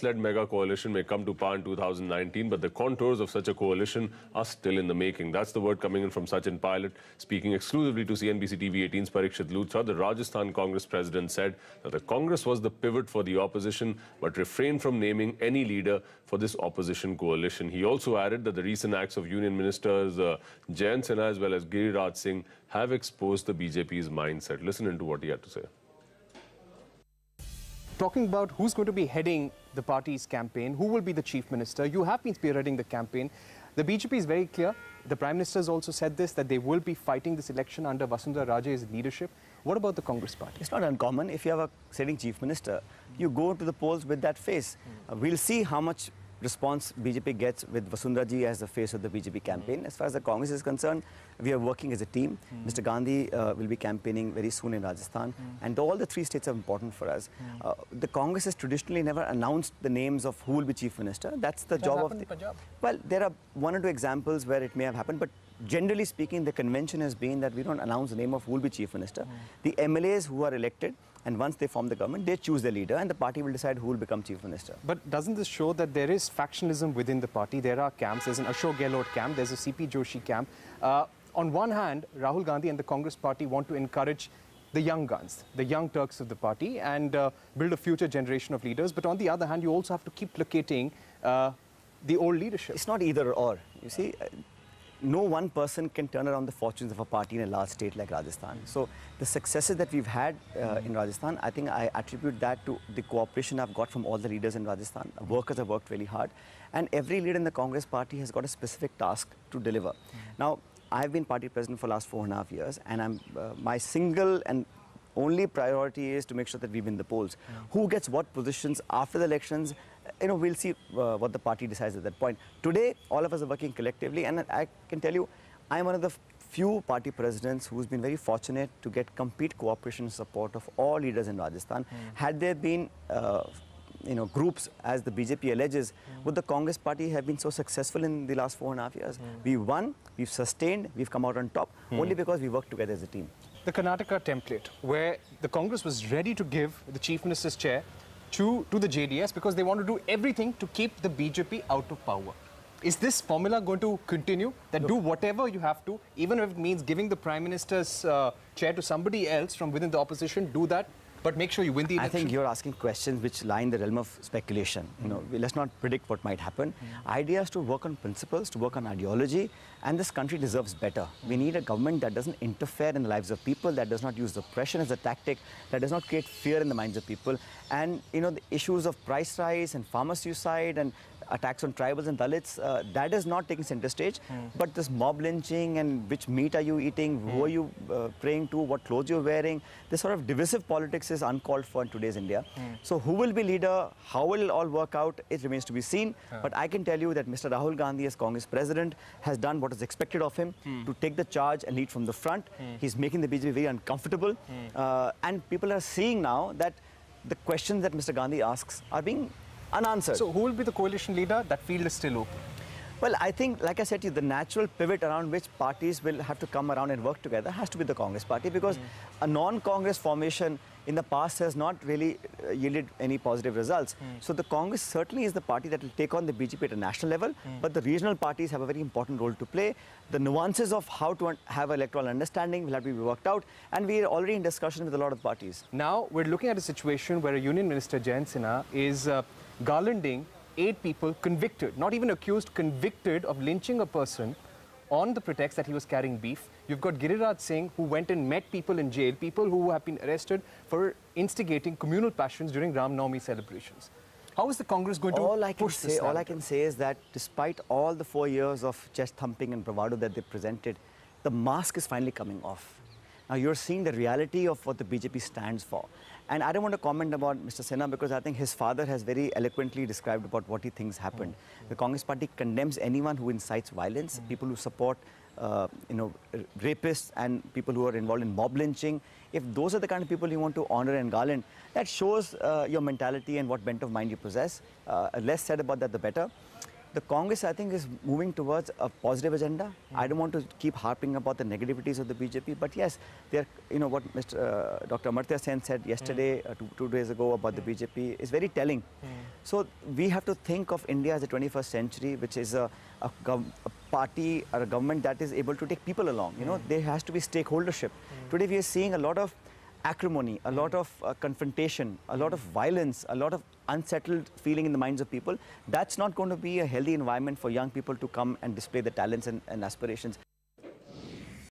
Led mega coalition may come to power in 2019, but the contours of such a coalition are still in the making. That's the word coming in from Sachin Pilot, speaking exclusively to CNBC TV18's Parikshit Luthra. The Rajasthan Congress president said that the Congress was the pivot for the opposition, but refrained from naming any leader for this opposition coalition. He also added that the recent acts of Union Ministers Jayant Sinha as well as Giriraj Singh have exposed the BJP's mindset. Listen into what he had to say. Talking about who's going to be heading the party's campaign, who will be the chief minister. You have been spearheading the campaign. The BJP is very clear. The Prime Minister has also said this, that they will be fighting this election under Vasundhara Raje's leadership. What about the Congress party? It's not uncommon. If you have a sitting chief minister, you go to the polls with that face. We'll see how much response BJP gets with Vasundhara ji as the face of the BJP campaign. As far as the Congress is concerned, we are working as a team. Mr. Gandhi will be campaigning very soon in Rajasthan, and all the three states are important for us. The Congress has traditionally never announced the names of who will be chief minister. That's the job of the Punjab. Well, there are one or two examples where it may have happened, but generally speaking, the convention has been that we don't announce the name of who will be chief minister. The MLAs who are elected, and once they form the government, they choose their leader, and the party will decide who will become chief minister. But doesn't this show that there is factionalism within the party? There are camps. There's an Ashok Gehlot camp. There's a CP Joshi camp. On one hand, Rahul Gandhi and the Congress party want to encourage the young guns, the young Turks of the party, and build a future generation of leaders. But on the other hand, you also have to keep placating the old leadership. It's not either or. You see, no one person can turn around the fortunes of a party in a large state like Rajasthan. So the successes that we've had in Rajasthan, I think I attribute that to the cooperation I've got from all the leaders in Rajasthan. Workers have worked really hard, and every leader in the Congress party has got a specific task to deliver. Now, I've been party president for the last 4.5 years, and my single and only priority is to make sure that we win the polls. Who gets what positions after the elections, we'll see what the party decides at that point. Today, all of us are working collectively, and I can tell you, I'm one of the few party presidents who's been very fortunate to get complete cooperation and support of all leaders in Rajasthan. Had there been groups, as the BJP alleges, would the Congress party have been so successful in the last 4.5 years? We won, we've sustained, we've come out on top, only because we worked together as a team. The Karnataka template, where the Congress was ready to give the chief minister's chair to the JDS because they want to do everything to keep the BJP out of power. Is this formula going to continue? That do whatever you have to, even if it means giving the Prime Minister's chair to somebody else from within the opposition, do that, but make sure you win the election? I think you're asking questions which lie in the realm of speculation. Let's not predict what might happen. Idea is to work on principles, to work on ideology, and this country deserves better. We need a government that doesn't interfere in the lives of people, that does not use oppression as a tactic, that does not create fear in the minds of people. And, the issues of price rise and farmer suicide and attacks on tribals and Dalits, that is not taking center stage. But this mob lynching and which meat are you eating, who are you praying to, what clothes you're wearing, this sort of divisive politics is uncalled for in today's India. So who will be leader, how will it all work out, it remains to be seen. But I can tell you that Mr. Rahul Gandhi as Congress president has done what is expected of him, to take the charge and lead from the front. He's making the BJP very uncomfortable. And people are seeing now that the questions that Mr. Gandhi asks are being unanswered. So who will be the coalition leader? That field is still open. Well, I think, like I said to you, the natural pivot around which parties will have to come around and work together has to be the Congress party, because a non-Congress formation in the past has not really yielded any positive results. So the Congress certainly is the party that will take on the BJP at a national level, but the regional parties have a very important role to play. The nuances of how to have electoral understanding will have to be worked out, and we are already in discussion with a lot of parties. Now, we're looking at a situation where a Union Minister, Jayant Sinha, is garlanding 8 people convicted, not even accused, convicted of lynching a person on the pretext that he was carrying beef. You've got Giriraj Singh, who went and met people in jail, people who have been arrested for instigating communal passions during Ram Navami celebrations. How is the Congress going to push this? All I can say is that despite all the 4 years of chest thumping and bravado that they presented, the mask is finally coming off. Now you're seeing the reality of what the BJP stands for. And I don't want to comment about Mr. Sinha, because I think his father has very eloquently described about what he thinks happened. The Congress party condemns anyone who incites violence, people who support rapists and people who are involved in mob lynching. If those are the kind of people you want to honor and garland, that shows your mentality and what bent of mind you possess. Less said about that, the better. The Congress, I think, is moving towards a positive agenda. I don't want to keep harping about the negativities of the BJP, but yes, they're, you know, what Dr. Amartya Sen said yesterday, two days ago about the BJP is very telling. So we have to think of India as the 21st century, which is a party or a government that is able to take people along. You know, there has to be stakeholdership. Today we are seeing a lot of acrimony, a lot of confrontation, a lot of violence, a lot of unsettled feeling in the minds of people. That's not going to be a healthy environment for young people to come and display their talents and aspirations.